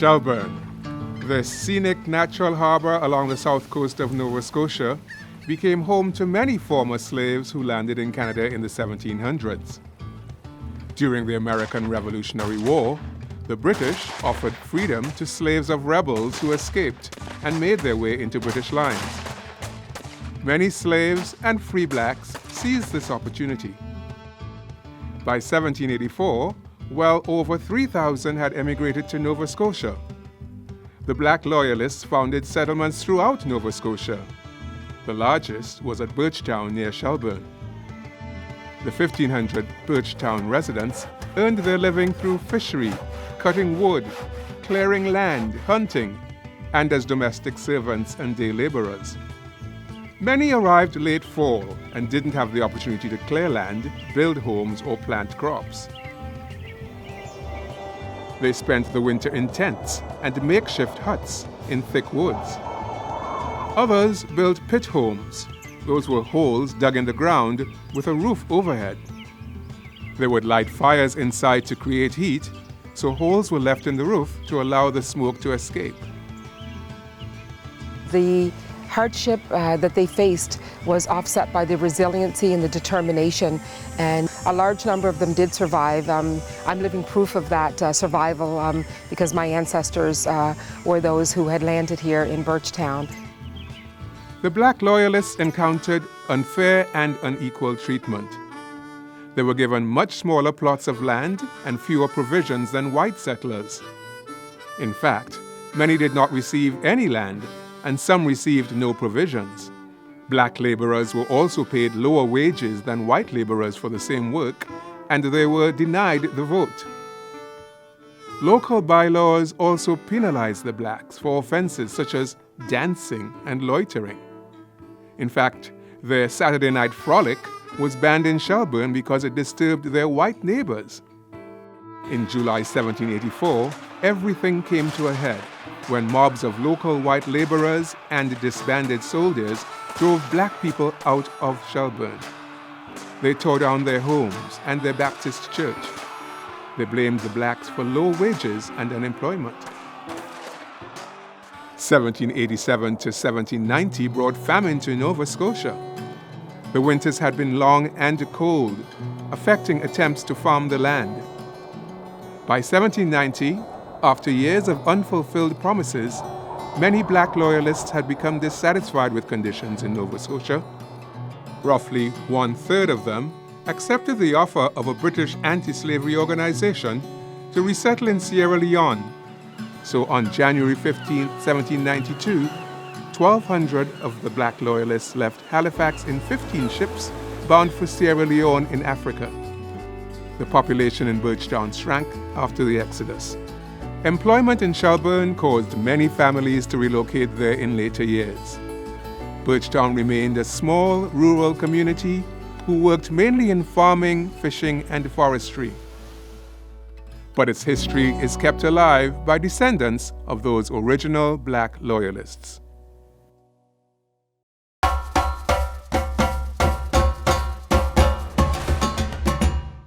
Shelburne, the scenic natural harbor along the south coast of Nova Scotia, became home to many former slaves who landed in Canada in the 1700s. During the American Revolutionary War, the British offered freedom to slaves of rebels who escaped and made their way into British lines. Many slaves and free blacks seized this opportunity. By 1784, well over 3,000 had emigrated to Nova Scotia. The Black Loyalists founded settlements throughout Nova Scotia. The largest was at Birchtown near Shelburne. The 1,500 Birchtown residents earned their living through fishery, cutting wood, clearing land, hunting, and as domestic servants and day laborers. Many arrived late fall and didn't have the opportunity to clear land, build homes, or plant crops. They spent the winter in tents and makeshift huts in thick woods. Others built pit homes. Those were holes dug in the ground with a roof overhead. They would light fires inside to create heat, so holes were left in the roof to allow the smoke to escape. The hardship that they faced was offset by the resiliency and the determination, and a large number of them did survive. I'm living proof of that survival because my ancestors were those who had landed here in Birchtown. The Black Loyalists encountered unfair and unequal treatment. They were given much smaller plots of land and fewer provisions than white settlers. In fact, many did not receive any land, and some received no provisions. Black laborers were also paid lower wages than white laborers for the same work, and they were denied the vote. Local bylaws also penalized the blacks for offenses such as dancing and loitering. In fact, their Saturday night frolic was banned in Shelburne because it disturbed their white neighbors. In July 1784, everything came to a head when mobs of local white laborers and disbanded soldiers drove black people out of Shelburne. They tore down their homes and their Baptist church. They blamed the blacks for low wages and unemployment. 1787 to 1790 brought famine to Nova Scotia. The winters had been long and cold, affecting attempts to farm the land. By 1790, after years of unfulfilled promises, many Black Loyalists had become dissatisfied with conditions in Nova Scotia. Roughly 1/3 of them accepted the offer of a British anti-slavery organization to resettle in Sierra Leone. So on January 15, 1792, 1,200 of the Black Loyalists left Halifax in 15 ships bound for Sierra Leone in Africa. The population in Birchtown shrank after the exodus. Employment in Shelburne caused many families to relocate there in later years. Birchtown remained a small rural community who worked mainly in farming, fishing, and forestry. But its history is kept alive by descendants of those original Black Loyalists.